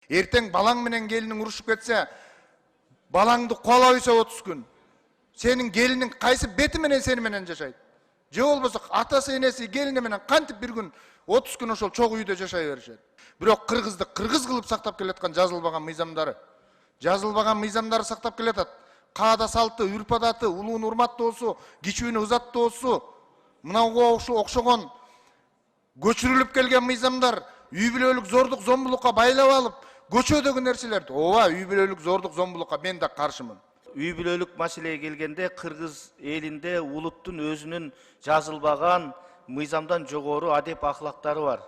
Эртең балаң менен келиниң урушуп кетсе, балаңды куалап ийсе 30 күн. Сенин келиниң кайсы бети менен сени менен жашайт? Же болбосо атасы, энеси, келини менен кантип бир күн 30 күн ошол чогуу үйдө жашай беришет. Бирок кыргызды кыргыз кылып сактап келаткан жазылбаган мыйзамдары сактап келатат. Каада салты, үрп адаты, улуун урматтоосу, кичүүнү узаттоосу, мынауга окшогон көчүрүлүп келген мыйзамдар, үй бүлөлүк зордук зомбулукка байлап алып, көчөдөгү нерселерди. Ооба, үй бүлөлүк зордук зомбулукка мен да каршымын. Үй бүлөлүк маселеге келгенде кыргыз элинде улуттун өзүнүн жазылбаган мыйзамдан жогору адеп ахлактары бар.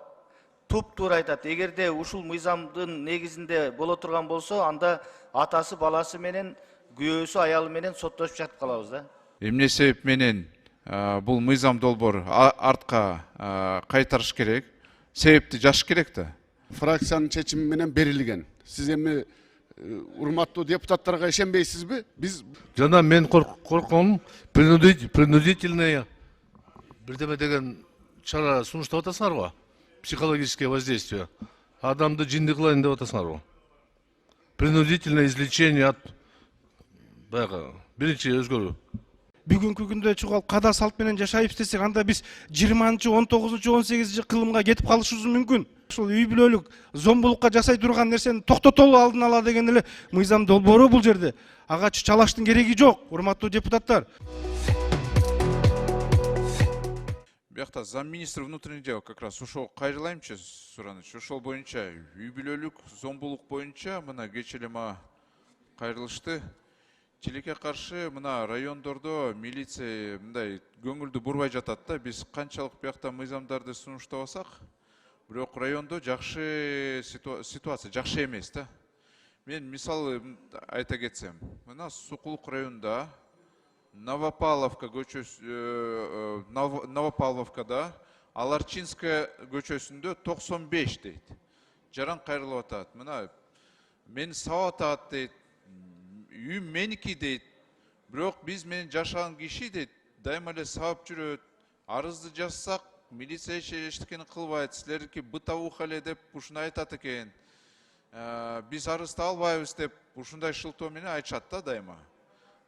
Туп-туура айтат. Эгерде ушул мыйзамдын негизинде боло турган болсо, анда атасы баласы менен, күйөөсү аялы менен соттошуп жатып калабыз да. Эмне себеп менен бул мыйзам долбоор артка кайтарыш керек? Себепти жазыш керек да. Фракциянын чечими менен берилген. Сиз эми урматтуу депутаттарга ишенбейсизби? Биз жана мен коркконум принудительное бирдеме деген чара сунуштап атасыңар го. Психологическое воздействие. Адамды жинди кылайын деп атасыңар го. Принудительное излечение от баягы биринчи өзгөрүү. Бүгүнкү күндө чугал када салт менен жашайбыз десек, анда биз 20-19, 18 кылымга кетип калышыбыз мүмкүн. Ушул үй бүлөлүк зомбулукка жасай турган нерсени токтотолу алдын ала деген эле мыйзам долбоору бул жерде. Ага чалаштын кереги жок, урматтуу депутаттар. Бияқта замминистр внутренних дел как раз ушол кайрылаймчы Сураныч, ушол боюнча үй бүлөлүк зомбулук боюнча мына кечелема кайрылышты. Тилекке каршы мына райондордо милиция мындай көңүлдү бурбай жатат да. Биз канчалык бияқта мыйзамдарды сунуштабасак, бирок райондо жакшы ситуация жакшы эмес да. Мен мисалы айта кетсем, мына Сукулук районунда Новопавловка көчөсү, Новопавловкада Аларчинская көчөсүндө 95 дейт. Жаран кайрылып атат. Мына мен сабап атат дейт. Үй меники дейт. Бирок биз менен жашаган киши дейт, дайыма эле сабап жүрөт. Арызды жазсак, милиция эчтекени кылбайт. Силердики бытовуха эле деп ушуну айтат экен. Биз арызды албайбыз деп ушундай шылтоо менен айтышат да дайыма.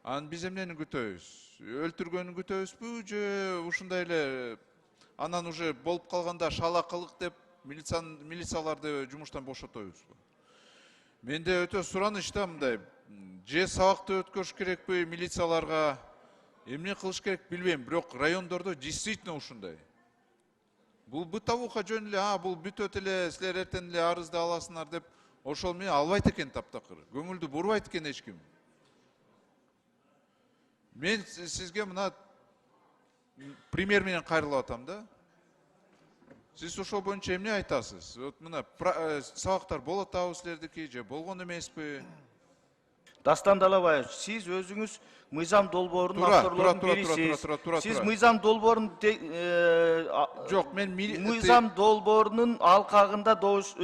Анан биз эмнени күтөбүз? Өлтүргөнүн күтөбүзбү же ушундай эле анан уже болуп калганда шалакылык деп милицияларды жумуштан бошотобузбу? Менде өтө сураныч да мындай. Же сабакты өткөрүш керекпи милицияларга? Эмне кылыш керек билбейм, бирок райондордо действительно ушундай. Бул бытовуха жөн эле, бул бүтөт эле, силер эртең эле арызды аласыңар деп ошол менен албайт экен таптакыр. Көңүлдү бурбайт экен эч ким. Мен сизге мына пример менен кайрылып атам да. Сиз ошол боюнча эмне айтасыз? Вот мына сабактар болот атабы силердики же болгон эмеспи? Дастан Далабаев, сиз өзүңүз мыйзам долбоорунун авторлорунун бирисиз. Сиз мыйзам долбоорун жок, мен мыйзам долбоорунун алкагында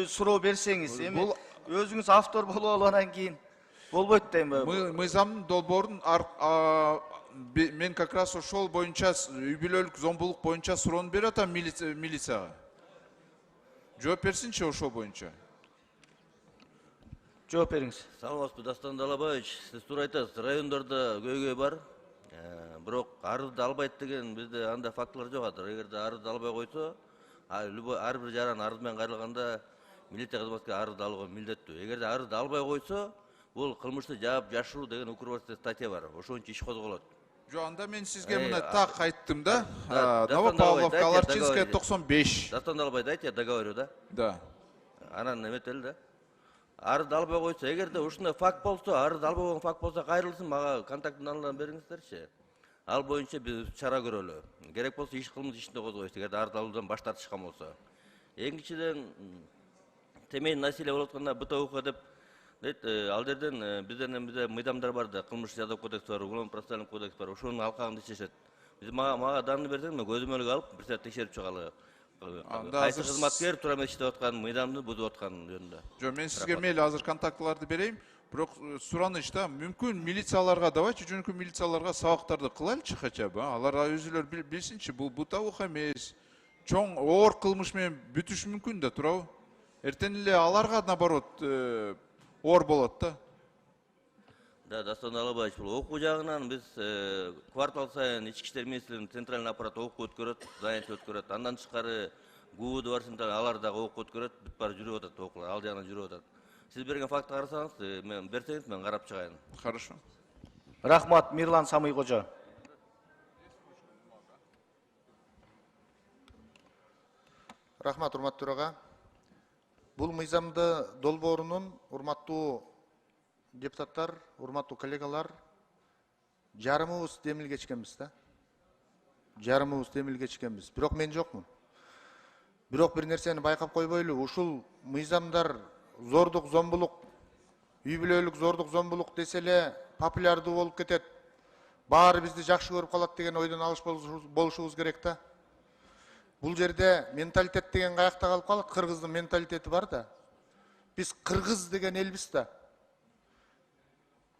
суроо берсеңиз, эми өзүңүз автор болуп алгандан кийин болбойт дейм. Мыйзамдын долбоорун мен как раз ошол боюнча үй бүлөлүк зомбулук боюнча суроону берип атам милицияга. Жооп берсинчи ошол боюнча. Жооп бериңиз. Саламатсызбы, Дастан Далабаевич, сиз туура айтасыз, райондордо көйгөй бар. Бирок арызды албайт деген бизде андай фактылар жок атыр. Эгерде арызды албай койсо, ар бир жаран арыз менен кайрылганда милиция кызматкери арызды алууга милдеттүү. Эгерде арызды албай койсо, бул кылмышты жаап жашыруу деген укугубузда статья бар. Ошончо иш козголот. Жок, анда мен сизге мына так айттым да. Новопавловка, Аларчинская 95. Дастан Далабаев, дайте я договорю, да? Да. Анан эметели да. Арызды албай койсо, эгерде ушундай факт болсо, арызды албай койгон факт болсо кайрылсын, мага контакттын алынан бериңиздерчи. Ал боюнча биз чара көрөлү. Керек болсо иш кылмыш ишинде козгойбуз, эгерде арыз алуудан баш тартышкан болсо. Экинчиден темей маселе болуп атканда бытовуха деп дейт, ал жерден бизден мыйзамдар бар да, кылмыш жаза кодекси бар, уголовно процессуальный кодекс бар, ошонун алкагында иштешет. Биз мага данный берсең, мен көзөмөлгө алып, бир саат текшерип чыгалы. Кайсы кызматкер туура эмес иштеп аткан, мыйзамды бузуп аткан жөнүндө. Жок, мен сизге мейли азыр контактыларды берейин. Бирок сураныч да, мүмкүн милицияларга давайчы, жөнөкөй милицияларга сабактарды кылайлычы хотя бы. Алар өзүлөр билсинчи, бул бутовуха эмес. Чоң оор кылмыш менен бүтүш мүмкүн да, туурабы? Эртең эле аларга наоборот оор болот да. Да, Дастан Алабаевич, бұл оқу жағынан біз квартал сайын ішкі іштер министрлігінің центральный аппарат оқу өткөрөт, занятие өткөрөт. Андан тышкары ГУД бар сынтан алардағы оқу өткөрөт, бүт бары жүрүп атат оқулар, ал жағынан жүрүп атат. Сіз берген факты қарасаңыз, мен берсеңіз мен қарап чыгайын. Хорошо. Рахмат, Мирлан Самый Кожа. Рахмат, урматтуу төраға. Бұл мыйзамды долбоорунун урматтуу депутаттар, урматтуу коллегалар, жарымыбыз демилге ичкенбиз да. Жарымыбыз демилге ичкенбиз. Бирок мен жокмун. Бирок бир нерсени байкап койбойлу, ушул мыйзамдар зордук, зомбулук, үй бүлөлүк зордук, зомбулук десе эле популярдуу болуп кетет. Баары бизди жакшы көрүп калат деген ойдон алыш болушубуз керек да. Бул жерде менталитет деген каякта калып калат? Кыргыздын менталитети бар да. Биз кыргыз деген элбиз да.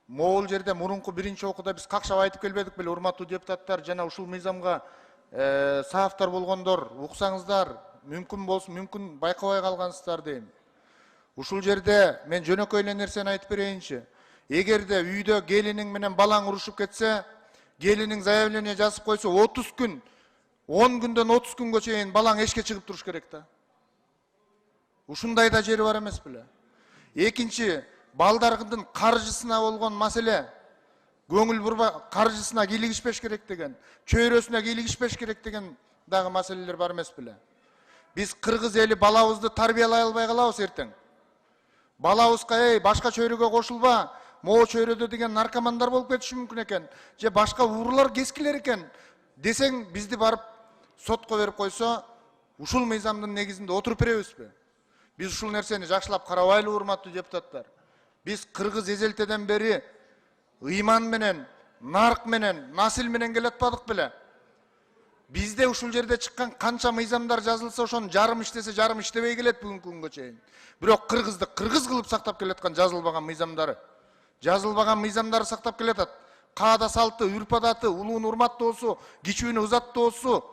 Могул жерде мурунку биринчи окууда биз какшап айтып келбедик беле, урматтуу депутаттар, жана ушул мыйзамга сааптар болгондор, уксаңыздар, мүмкүн болсун, мүмкүн байкабай калгансыздар дейм. Ушул жерде мен жөнөкөй эле нерсени айтып берейинчи. Эгерде үйдө келиниң менен балаң урушуп кетсе, келиниң заявление жазып койсо 30 күн, 10 күндөн 30 күнгө чейин балаң эшикке чыгып туруш керек да. Ушундай да жери бар эмес беле. Экинчи, балдардын каржысына болгон маселе, көңүл бурба каржысына кийлигишпеш керек деген, чөйрөсүнө кийлигишпеш керек деген дагы маселелер бар эмес беле. Биз кыргыз эли балабызды тарбиялай албай калабыз эртең. Балабызга башка чөйрөгө кошулба, могу чөйрөдө деген наркомандар болуп кетиши мүмкүн экен, же башка уурулар кескилер экен десең, бизди барып сотко берип койсо, ушул мыйзамдын негизинде отуруп беребизби? Биз ушул нерсени жакшылап карабайлы, урматтуу депутаттар. Биз кыргыз эзелтеден бери ыйман менен, нарк менен, насил менен келатпадык беле? Бизде ушул жерде чыккан канча мыйзамдар жазылса, ошону жарым иштесе, жарым иштебей келет бүгүнкү күнгө чейин. Бирок кыргызды кыргыз кылып сактап келаткан жазылбаган мыйзамдары. Жазылбаган мыйзамдары сактап келатат. Каада салты, үрп адаты, улуун урматтоосу, кичүүнү ызаттоосу,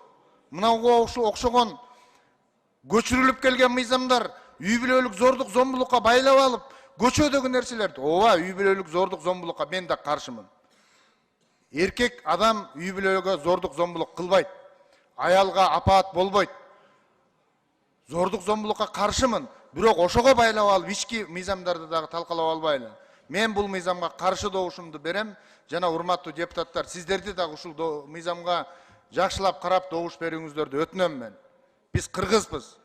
мынауга окшогон көчүрүлүп келген мыйзамдар үй бүлөлүк зордук, зомбулукка байлап алып, көчөдөгү нерселерди. Ооба, үй бүлөлүк зордук, зомбулукка мен да каршымын. Эркек адам үй бүлөгө зордук, зомбулук кылбайт. Аялга апаат болбойт. Зордук, зомбулукка каршымын. Бирок ошого байлап алып, ички мыйзамдарды дагы талкалап албайлы. Мен бул мыйзамга каршы добушумду берем. Жана урматтуу депутаттар, сиздерди дагы ушул мыйзамга жакшылап карап добуш берүүңүздөрдү өтүнөм мен. Биз кыргызбыз.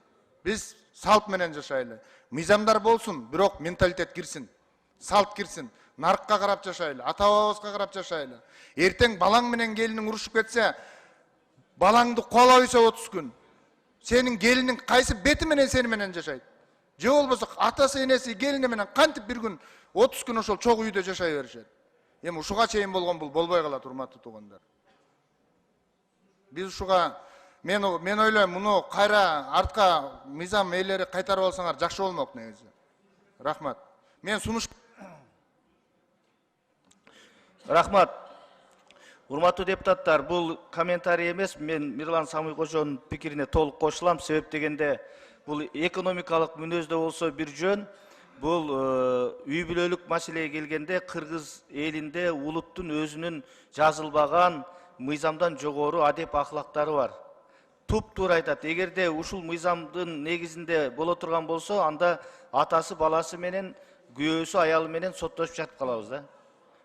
Биз салт менен жашайлы. Мыйзамдар болсун, бирок менталитет кирсин. Салт кирсин. Наркка карап жашайлы, ата-бабабызга карап жашайлы. Эртең балаң менен келиниң урушуп кетсе, балаңды куалап үйсө 30 күн. Сенин келиниң кайсы бети менен сени менен жашайт? Же болбосо атасы, энеси, келини менен кантип бир күн 30 күн ошол чогуу үйдө жашай беришет? Эми ушуга чейин болгон бул болбой калат, урматтуу туугандар. Биз ушуга мен ойлойм, муну кайра артка мыйзам ээлери кайтарып алсаңар жакшы болмок негизи. Рахмат. Мен сунуш. Рахмат. Урматтуу депутаттар, бул комментарий эмес, мен Мирлан Самый Кожонун пикирине толук кошулам. Себеп дегенде, бул экономикалык мүнөздө болсо бир жөн, бул үй бүлөлүк маселеге келгенде кыргыз элинде улуттун өзүнүн жазылбаган мыйзамдан жогору адеп ахлактары бар. Туп-туура айтат. Эгерде ушул мыйзамдын негизинде боло турган болсо, анда атасы баласы менен, күйөөсү аялы менен соттошуп жатып калабыз да.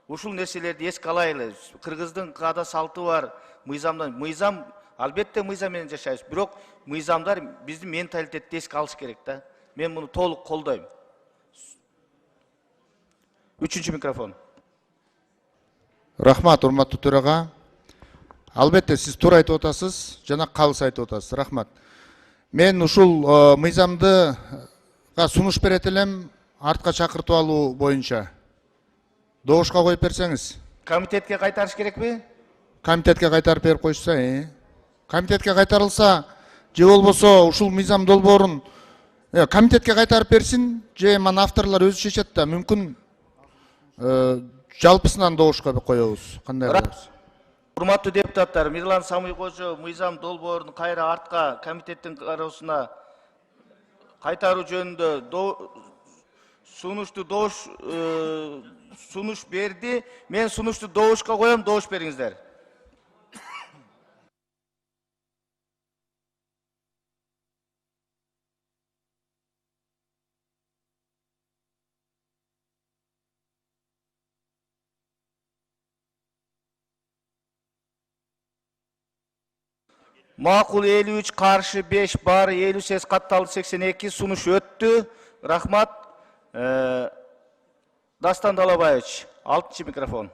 Ушул нерселерди эске алайлы. Кыргыздын каада салты бар, мыйзам албетте мыйзам менен жашайбыз. Бирок мыйзамдар биздин менталитетти эске алыш керек да. Мен муну толук колдойм. Үчүнчү микрофон. Рахмат, урматтуу төрага. Албетте сиз туура айтып атасыз, жана калыс айтып атасыз. Рахмат. Мен ушул мыйзамды сунуш берет элем, артка чакыртып алуу боюнча. Добушка коюп берсеңиз. Комитетке кайтарыш керекпи? Комитетке кайтарып берип койсо, комитетке кайтарылса, же болбосо ушул мыйзам долбоорун комитетке кайтарып берсин, же мана авторлор өзү чечет да, мүмкүн жалпысынан добушка коебуз. Кандай кылабыз? Урматтуу депутаттар, Мирлан Самый Кожо мыйзам долбоорун кайра артка комитеттин кароосуна кайтаруу жөнүндө сунушту сунуш берди. Мен сунушту добушка коем, добуш бериңиздер. Макул 53, каршы 5 бар, 50 ses катталды 82, сунуш өттү. Рахмат. Дастан Далабаевич, 6-чы микрофон.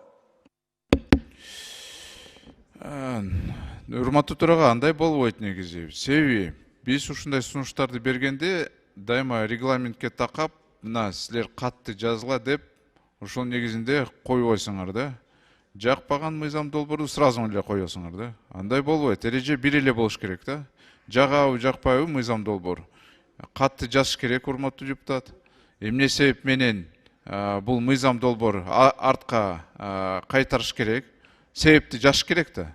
Урматтуу төрага, андай болбойт негизи. Себеби биз ушундай сунуштарды бергенде дайыма регламентке такап, мына силер катты жазгыла деп ошол негизинде койбойсуңар да. Жакпаган мыйзам долбоорду сразу эле коесуңар да. Андай болбойт. Эреже бир эле болуш керек да. Жагабы, жакпайбы мыйзам долбоор. Катты жазыш керек, урматтуу депутат. Эмне себеп менен бул мыйзам долбоор артка кайтарыш керек? Себепти жазыш керек да.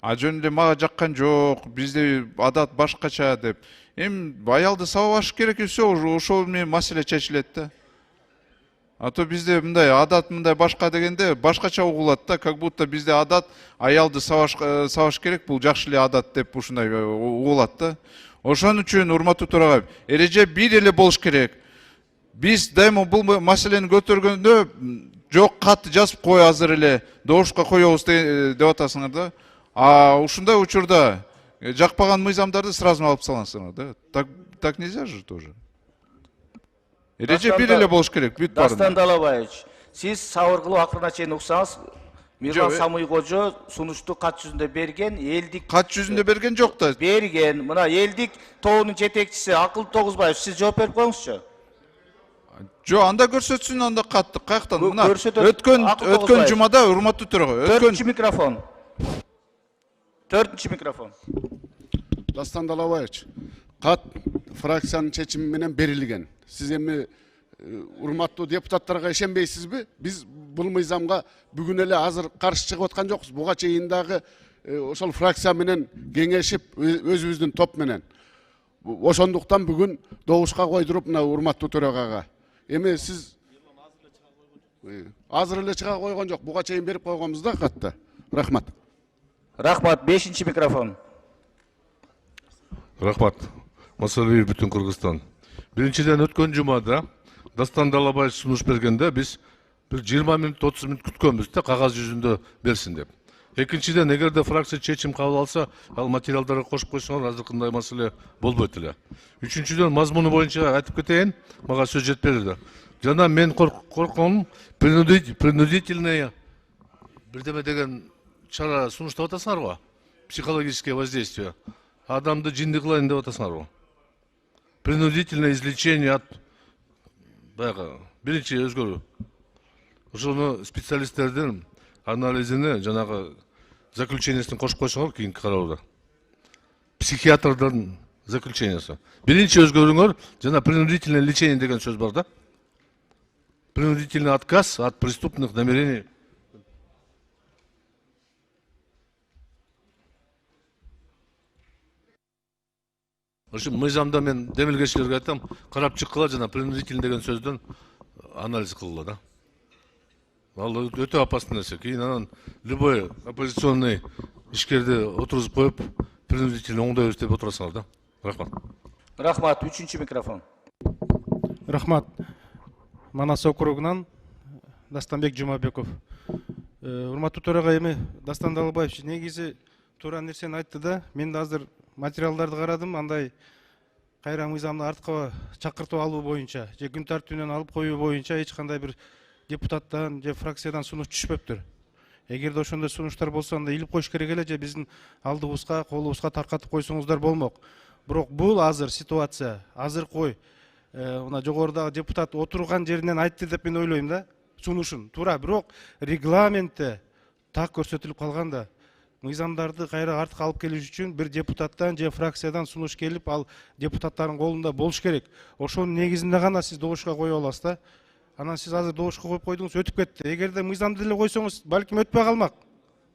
А жөн эле мага жаккан жок, бизде адат башкача деп. Аялды сабаш керек, все, ошол менен маселе чечилет да. А то бизде мындай адат мындай башка дегенде башкача угулат да, как будто бизде адат аялды сабаш керек, бул жакшы эле адат деп ушундай угулат да. Ошон үчүн урматтуу төрага, эреже бир эле болуш керек. Биз дайыма бул маселени көтөргөндө жок катты жазып кой азыр эле добушка коебуз деп атасыңар да. А ушундай учурда жакпаган мыйзамдарды сразу алып саласыңар да. Так нельзя же тоже. Эреже бир эле болуш керек, бүт барын. Дастан Далабаевич, сиз сабыр кылып акырына чейин уксаңыз, Мирлан Самый Кожо сунушту кат жүзүндө берген, элдик Кат жүзүндө берген жок да. берген. Мына элдик тобунун жетекчиси Акыл Тогузбаев, сиз жооп берип коюңузчу. Жо, анда көрсөтсүн, анда катты каяктан. Мына Акыл өткөн Тогузбаев. жумада урматтуу төрага, 4-чү микрофон. 4-чү микрофон. Дастан Далабаевич, кат фракциянын чечими менен берилген. Сиз эми урматтуу депутаттарга ишенбейсизби? Биз бул мыйзамга бүгүн эле азыр каршы чыгып аткан жокпуз. Буга чейин дагы ошол фракция менен кеңешип, өзүбүздүн топ менен. Ошондуктан бүгүн добушка койдуруп мына урматтуу төрагага. Эми сиз азыр эле чыга койгон жок. Буга чейин берип койгонбуз да катты. Рахмат. Рахмат, 5-чи микрофон. Рахмат. Маселе бүтүн Кыргызстан. Биринчиден өткөн жумада Дастан Далабаевич сунуш бергенде биз бир 20 мүнөт 30 мүнөт күткөнбүз да, кагаз жүзүндө берсин деп. Экинчиден, эгерде фракция чечим кабыл алса, ал материалдарга кошуп койсоңор, азыркындай маселе болбойт эле. Үчүнчүдөн, мазмуну боюнча айтып кетейин, мага сөз жетпedi да. Жана мен коркконум принудительное бирдеме деген чара сунуштап атасыңар го. Психологическое воздействие. Адамды жинди кылайын деп атасыңар го. Принудительное излечение от биринчи өзгөрүү. Ошону специалисттердин анализини жанагы заключениесин кошуп койсоңор кийинки кароодо. Психиатрдын заключениясы. Биринчи өзгөрүүңөр жана принудительное лечение деген сөз бар да. Принудительный отказ от преступных намерений. Ошо мыйзамда мен демилгечилерге айтам, карап чыккыла жана принудительный деген сөздөн анализ кылгыла да. Ал өтө опасный нерсе. Кийин анан любой оппозиционный ишкерди отургузуп коюп, принудительный оңдойбуз деп отурасыңар да. Рахмат. Рахмат, 3-чү микрофон. Рахмат. Манас округунан Дастанбек Жумабеков. Урматтуу төрага, эми Дастан Далабаевич негизи туура нерсени айтты да. Мен да азыр материалдарды карадым, андай кайра мыйзамды артка чакыртып алуу боюнча, же күн тартибинен алып коюу боюнча эч кандай бир депутаттан же фракциядан сунуш түшпөптүр. Эгерде ошондой сунуштар болсо, анда илип коюш керек эле, же биздин алдыбызга, колубузга таркатып койсоңуздар болмок. Бирок бул азыр ситуация, азыр кой мына жогорудагы депутат отурган жеринен айтты деп мен ойлойм да, сунушун. Туура, бирок регламентте так көрсөтүлүп калган да. Мыйзамдарды кайра артка алып келиш үчүн бир депутаттан же фракциядан сунуш келип, ал депутаттардын колунда болуш керек. Ошонун негизинде гана сиз добушка кое аласыз да. Анан сиз азыр добушка коюп койдуңуз, өтүп кетти. Эгерде мыйзамды эле койсоңуз, балким өтпөй калмак.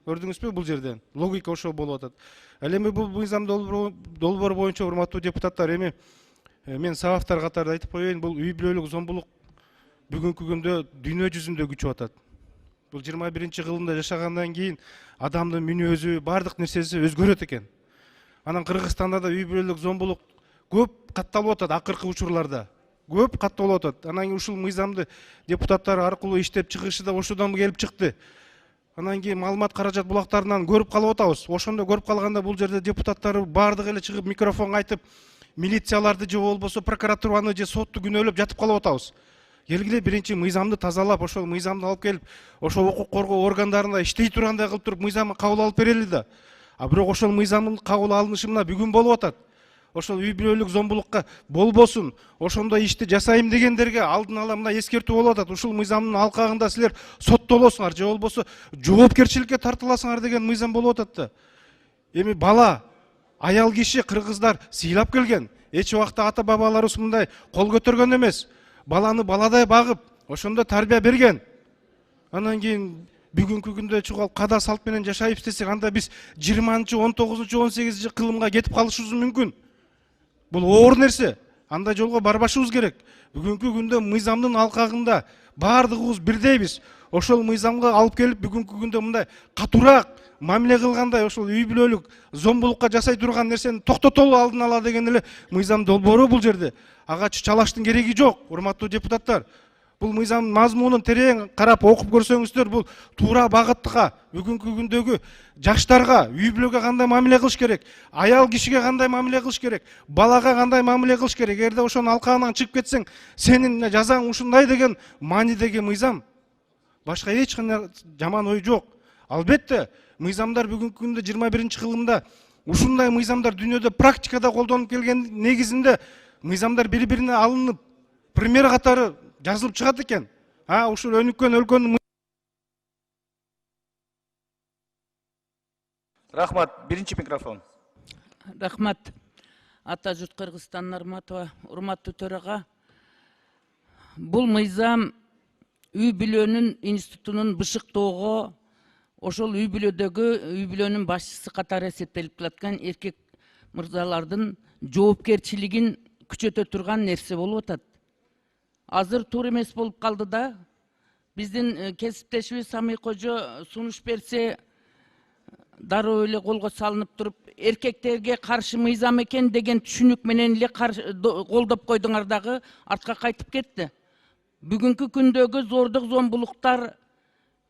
Көрдүңүзбү бул жерден? Логика ошол болуп атат. Ал эми бул мыйзам долбоор боюнча урматтуу депутаттар, эми Мен сабаптар катарында айтып коеюн, бул үй бүлөлүк зомбулук бүгүнкү күндө дүйнө жүзүндө күчүп атат. Бул 21-кылымда жашагандан кийин адамдын мүнөзү, бардык нерсеси өзгөрөт экен. Анан Кыргызстанда да үй бүлөлүк зомбулук көп катталып атат, акыркы учурларда. Көп катталып атат. Анан кийин ушул мыйзамды депутаттар аркылуу иштеп чыгышы да ошодон келип чыкты. Анан кийин маалымат каражат булактарынан көрүп калып атабыз. Ошондо көрүп калганда бул жерде депутаттар бардыгы эле чыгып микрофонго айтып, милицияларды же болбосо прокуратураны же сотту күнөөлөп жатып калып атабыз. Келгиле биринчи мыйзамды тазалап, ошол мыйзамды алып келип, ошол укук коргоо органдарында иштей тургандай кылып туруп мыйзамды кабыл алып берели да. А бирок ошол мыйзамдын кабыл алынышы мына бүгүн болуп атат. Ошол үй бүлөлүк зомбулукка болбосун, ошондой ишти жасайм дегендерге алдын ала мына эскертүү болуп атат. Ушул мыйзамдын алкагында силер соттолосуңар же болбосо жоопкерчиликке тартыласыңар деген мыйзам болуп атат да. Эми бала, аял киши кыргыздар сыйлап келген. Эч убакта ата бабаларыбыз мындай кол көтөргөн эмес. Баланы баладай багып, ошондо тарбия берген. Анан кийин бүгүнкү күндө чугал када салт менен жашайбыз десек, анда биз 20-19, 18 кылымга кетип калышыбыз мүмкүн. Бул оор нерсе. Андай жолго барбашыбыз керек. Бүгүнкү күндө мыйзамдын алкагында бардыгыбыз бирдейбиз. Ошол мыйзамга алып келип бүгүнкү күндө мындай катуураак мамиле кылгандай, ошол үй бүлөлүк зомбулукка жасай турган нерсени токтотолу алдын ала деген эле мыйзам долбоору бул жерде. Ага чалаштын кереги жок, урматтуу депутаттар. Бул мыйзам мазмунун терең карап окуп көрсөңүздөр, бул туура багытка, бүгүнкү күндөгү жаштарга, үй бүлөгө кандай мамиле кылыш керек, аял кишиге кандай мамиле кылыш керек, балага кандай мамиле кылыш керек. Эгерде ошонун алкагынан чыгып кетсең, сенин жазаң ушундай деген маанидеги мыйзам. Башка эч кандай жаман ой жок. Албетте, мыйзамдар бүгүнкү күндө 21-кылымда ушундай мыйзамдар дүйнөдө практикада колдонуп келген негизинде мыйзамдар бири-бирине алынып, пример катары жазылып чыгат экен. Ушул өнүккөн өлкөнүн Рахмат, биринчи микрофон. Рахмат. Ата журт Кыргызстан Нарматова, урматтуу төрага. Бул мыйзам үй бүлөнүн институтунун бышыктоого, ошол үй бүлөнүн башчысы катары эсептелип келаткан эркек мырзалардын жоопкерчилигин күчөтө турган нерсе болуп атат. Азыр туура эмес болуп калды да. Биздин кесиптешибиз Самый Кожо сунуш берсе, дароо эле колго салынып туруп, эркектерге каршы мыйзам экен деген түшүнүк менен эле колдоп койдуңар дагы артка кайтып кетти. Бүгүнкү күндөгү зордук зомбулуктар,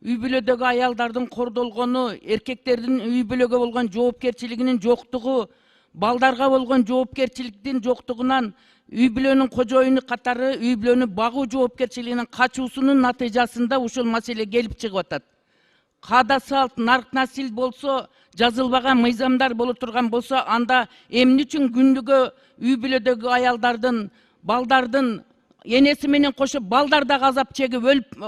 үй бүлөдөгү аялдардын кордолгону, эркектердин үй бүлөгө болгон жоопкерчилигинин жоктугу, балдарга болгон жоопкерчиликтин жоктугунан үй бүлөнүн кожоюну катары үй бүлөнү багуу жоопкерчилигинин качуусунун натыйжасында ушул маселе келип чыгып атат. Када салт, нарк насил болсо, жазылбаган мыйзамдар боло турган болсо, анда эмне үчүн күндүгө үй бүлөдөгү аялдардын, балдардын энеси менен кошо балдар да азап чегип, өлүп,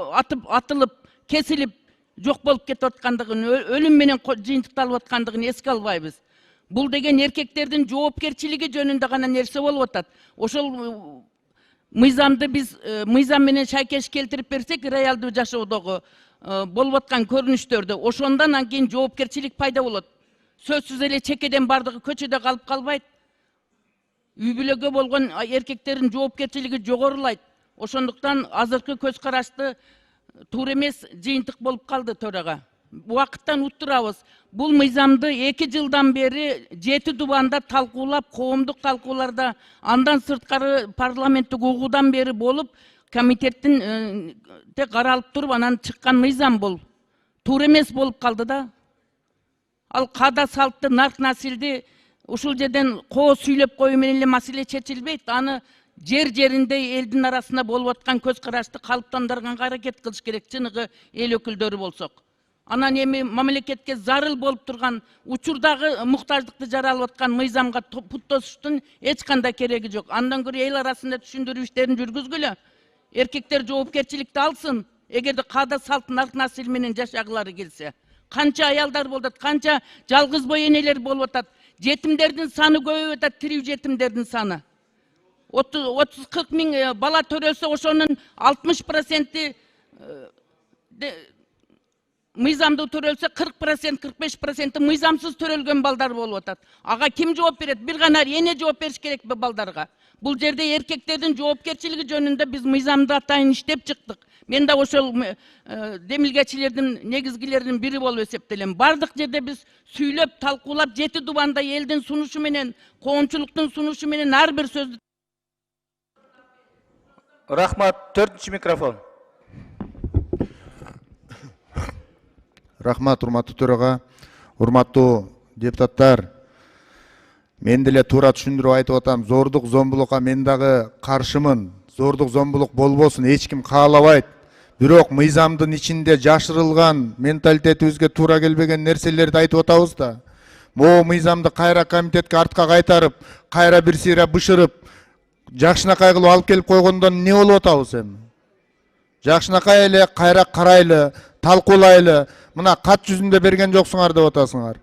атылып, кесилип, жок болуп кетип аткандыгын, өлүм менен жыйынтыкталып аткандыгын эске албайбыз. Бул деген эркектердин жоопкерчилиги жөнүндө гана нерсе болуп атат. Ошол мыйзамды биз мыйзам менен шайкеш келтирип берсек, реалдуу жашоодогу болуп аткан көрүнүштөрдө, ошондон анан кийин жоопкерчилик пайда болот. Сөзсүз эле чекеден бардыгы көчөдө калып калбайт. Үй бүлөгө болгон эркектердин жоопкерчилиги жогорулайт. Ошондуктан азыркы көз карашты туура эмес жыйынтык болуп калды төрага. Убакыттан уттурабыз. Бул мыйзамды 2 жылдан бери 7 дубанда талкуулап, коомдук талкууларда, андан сырткары парламенттик угуудан бери болуп, комитеттин каралып туруп, анан чыккан мыйзам бул. Туура эмес болуп калды да. Ал када салтты, нарк насилди ушул жерден коо сүйлөп коюу менен эле маселе чечилбейт. Аны жер-жеринде элдин арасында болуп аткан көз карашты калыптандырганга аракет кылыш керек, чыныгы эл өкүлдөрү болсок. Анан эми мамлекетке зарыл болуп турган, учурдагы муктаждыкты жаралып аткан мыйзамга пут тосуштун эч кандай кереги жок. Андан көрө эл арасында түшүндүрүү иштерин жүргүзгүлө. Эркектер жоопкерчиликти алсын, эгерде када салт, нарк насил менен жашагылары келсе. Канча аялдар болуп атат, канча жалгыз бой энелер болуп атат. Жетимдердин саны көбөйүп атат, тирүү жетимдердин саны. 30-40 миң бала төрөлсө, ошонун 60% мыйзамдуу төрөлсө, 40%, 45% мыйзамсыз төрөлгөн балдар болуп атат. Ага ким жооп берет? Бир гана эне жооп бериш керекпи балдарга? Бул жерде эркектердин жоопкерчилиги жөнүндө биз мыйзамды атайын иштеп чыктык. Мен да ошол демилгечилердин негизгилеринин бири болуп эсептелем. Бардык жерде биз сүйлөп, талкуулап, 7 дубанда элдин сунушу менен, коомчулуктун сунушу менен ар бир сөздү. Рахмат. 4-чү микрофон. Рахмат, урматтуу төраға, урматтуу депутаттар. Мен деле туура түшүндүрүп айтып атам. Зордук, зомбулукка мен дагы каршымын. Зордук, зомбулук болбосун, эч ким каалабайт. Бирок мыйзамдын ичинде жашырылган, менталитетибизге туура келбеген нерселерди айтып атабыз да. Могу мыйзамды кайра комитетке артка кайтарып, кайра бир сыйра бышырып, жакшынакай кылып алып келип койгондон не болуп атабыз эми? Жакшынакай эле кайра карайлы, талкуулайлы. Мына кат жүзүндө берген жоксуңар деп атасыңар.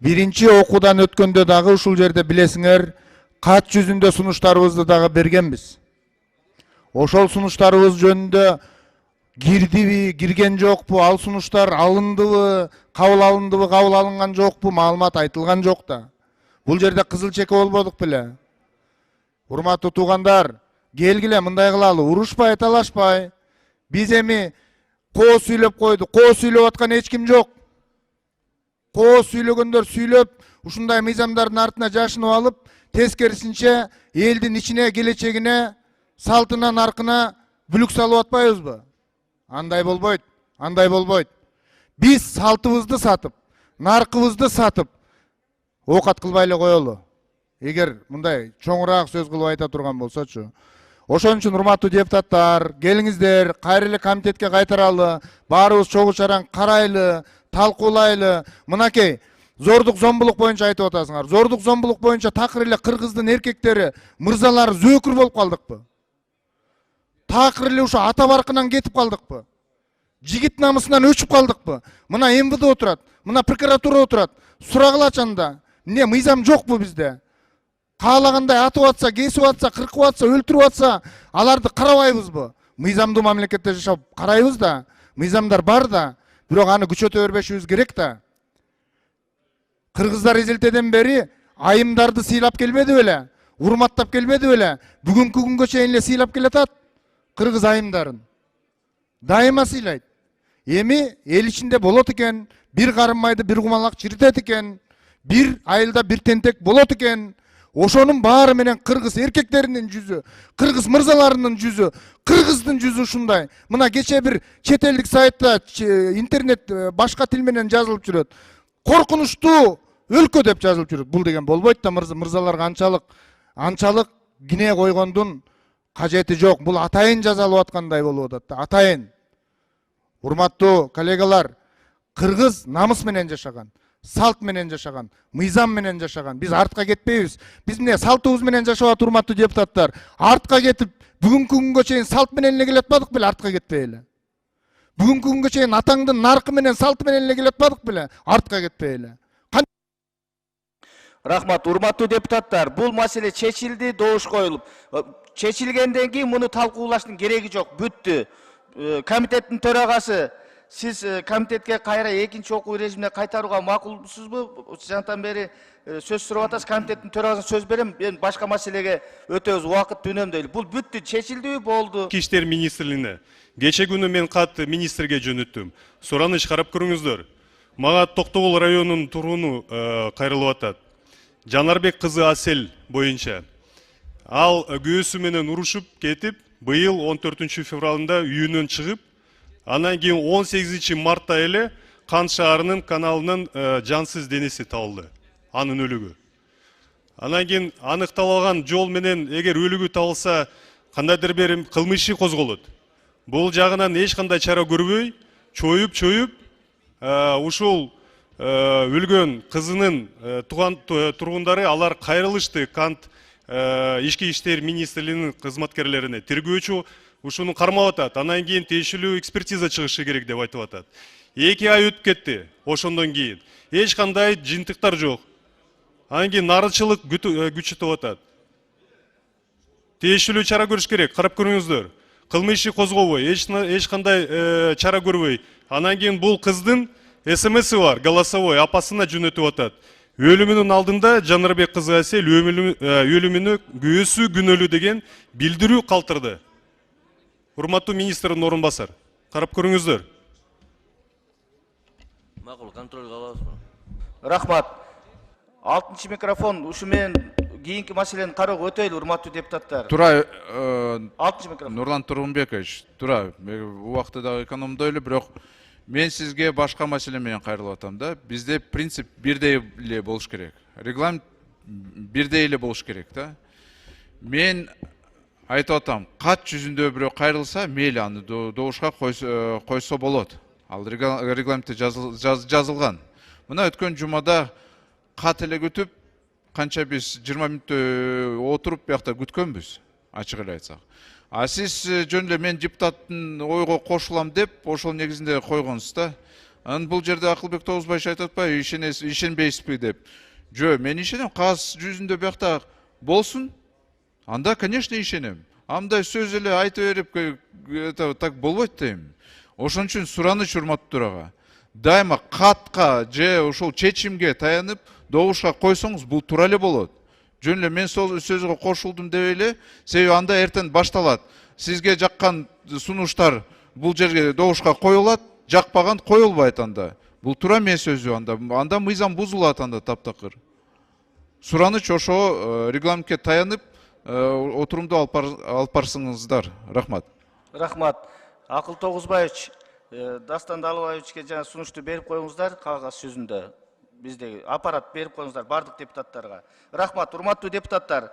Биринчи окуудан өткөндө дагы ушул жерде билесиңер, кат жүзүндө сунуштарыбызды дагы бергенбиз. Ошол сунуштарыбыз жөнүндө кирдиби, кирген жокпу, ал сунуштар алындыбы, кабыл алындыбы, кабыл алынган жокпу, маалымат айтылган жок да. Бул жерде кызыл чеке болбодук беле. Урматтуу туугандар, келгиле мындай кылалы, урушпай, талашпай. Биз эми коо сүйлөп койду. Коо сүйлөп аткан эч ким жок. Коо сүйлөгөндөр сүйлөп, ушундай мыйзамдардын артына жашынып алып, тескерисинче элдин ичине, келечегине, салтына, наркына бүлүк салып атпайбызбы? Андай болбойт, андай болбойт. Биз салтыбызды сатып, наркыбызды сатып, оокат кылбай эле коелу. Эгер мындай чоңураак сөз кылып айта турган болсочу. Ошон үчүн урматтуу депутаттар, келиңиздер, кайра эле комитетке кайтаралы, баарыбыз чогуу чараң карайлы, талкуулайлы. Мынакей, зордук, зомбулук боюнча айтып атасыңар. Зордук, зомбулук боюнча такыр эле кыргыздын эркектери, мырзалары зөөкүр болуп калдыкпы? Такыр эле ушу ата баркынан кетип калдыкпы? Жигит намысынан өчүп калдыкпы? Мына МВД отурат, мына прокуратура отурат. Сурагыла ачанда, эмне мыйзам жокпу бизде? Каалагандай атып атса, кесип атса, кыркып атса, өлтүрүп атса, аларды карабайбызбы? Мыйзамдуу мамлекетте жашап карайбыз да, мыйзамдар бар да, бирок аны күчөтө бербешибиз керек да. Кыргыздар эзелтеден бери айымдарды сыйлап келбеди беле? Урматтап келбеди беле? Бүгүнкү күнгө чейин эле сыйлап келатат кыргыз айымдарын. Дайыма сыйлайт. Эми эл ичинде болот экен, бир карын майды бир кумалак чиритет экен, бир айылда бир тентек болот экен. Ошонун баары менен кыргыз эркектеринин жүзү, кыргыз мырзаларынын жүзү, кыргыздын жүзү ушундай. Мына кече бир чет элдик сайтта интернет башка тил менен жазылып жүрөт. Коркунучтуу өлкө деп жазылып жүрөт. Бул деген болбойт да, мырзаларга анчалык кине койгондун кажети жок. Бул атайын жазалып аткандай болуп атат да, атайын. Урматтуу коллегалар, кыргыз намыс менен жашаган, салт менен жашаган, мыйзам менен жашаган. Биз артка кетпейбиз. Биз эмне салтыбыз менен жашап, урматтуу депутаттар. Артка кетип, бүгүнкү күнгө чейин салт менен эле келатпадык беле, артка кетпей эле. Бүгүнкү күнгө чейин атаңдын наркы менен, салты менен эле келатпадык беле, артка кетпей эле. Рахмат. Урматтуу депутаттар, бул маселе чечилди, добуш коюлуп. Чечилгенден кийин муну талкуулаштын кереги жок, бүттү. Комитеттин төрагасы, сиз комитетке кайра экинчи окуу режимине кайтарууга макулсузбу? Жантан бери сөз сурап атасыз, комитеттин төрагасына сөз берем, мен башка маселеге өтөбүз, убакытты үнөмдөйлү. Бул бүттү, чечилдиби, болду? Ички иштер министрлигине кече күнү мен кат министрге жөнөттүм. Сураныч карап көрүңүздөр. Мага Токтогул районунун тургуну кайрылып атат. Жанарбек кызы Асел боюнча. Ал күйөөсү менен урушуп кетип, быйыл 14 февралында үйүнөн чыгып, анан кийин 18 мартта эле Кан шаарынын каналынын жансыз денеси табылды. Анын өлүгү. Анан кийин аныкталган жол менен эгер өлүгү табылса, кандайдыр бир кылмыш иши козголот. Бул жагынан эч кандай чара көрбөй, чоюп, ушул өлгөн кызынын тургундары алар кайрылышты Кант ички иштер министрлигинин кызматкерлерине. Тергөөчү ушуну кармап атат. Анан кийин тиешелүү экспертиза чыгышы керек деп айтып атат. 2 ай өтүп кетти. Ошондон кийин эч кандай жыйынтыктар жок. Анан кийин нарынчылык күчөтүп атат. Тиешелүү чара көрүш керек. Карап көрүңүздөр. Кылмыш иши козгобой, эч кандай чара көрбөй. Анан кийин бул кыздын СМСи бар, голосовой, апасына жөнөтүп атат. өлүмүнүн алдында Жанарбек кызы Асел өлүмүнө күйөөсү күнөөлүү деген билдирүү калтырды. Урматтуу министрдин орун басар. Карап көрүңүздөр. Макул, контролга алабызбы? Рахмат. 6 микрофон ушу менен кийинки маселени кароого өтөйлү, урматтуу депутаттар. Тура, 6 микрофон. Нурлан Тургунбекович, тура, убакытты дагы экономдойлу, бирок мен сизге башка маселе менен кайрылып атам да. Бизде принцип бирдей эле болуш керек. Регламент бирдей эле болуш керек да. Мен айтып атам, кат жүзүндө бирөө кайрылса, мейли аны добушка койсо болот. Ал регламентте жазылган. Мына өткөн жумада кат эле күтүп, канча биз 20 мүнөттө отуруп биякта күткөнбүз, ачык эле айтсак. А сиз жөн эле мен депутаттын ойго кошулам деп, ошол негизинде койгонсуз да. Анан бул жерде Акылбек Тогузбаевич айтып атпайбы, ишенбейсизби деп. Жөө, мен ишенем, кагаз жүзүндө биякта болсун. Анда, конечно, ишенем. Андай сөз эле айтып берип, так болбойт дейм. Ошон үчүн сураныч урматтуу ага. Дайыма катка же ошол чечимге таянып, добушка койсоңуз, бул туура эле болот. Жөн эле мен сөзгө кошулдум деп эле, себеби анда эртең башталат. Сизге жаккан сунуштар бул жерге добушка коюлат, жакпаган коюлбайт анда. Бул туура мен сөзү анда мыйзам бузулат анда таптакыр. Сураныч ошо регламентке таянып, отурумду алып барсыңыздар. Рахмат. Рахмат. Акыл Тогузбаевич, Дастан Далбаевичке жана сунушту берип коюңуздар кагаз жүзүндө. Бизде аппарат берип коюңуздар бардык депутаттарга. Рахмат, урматтуу депутаттар.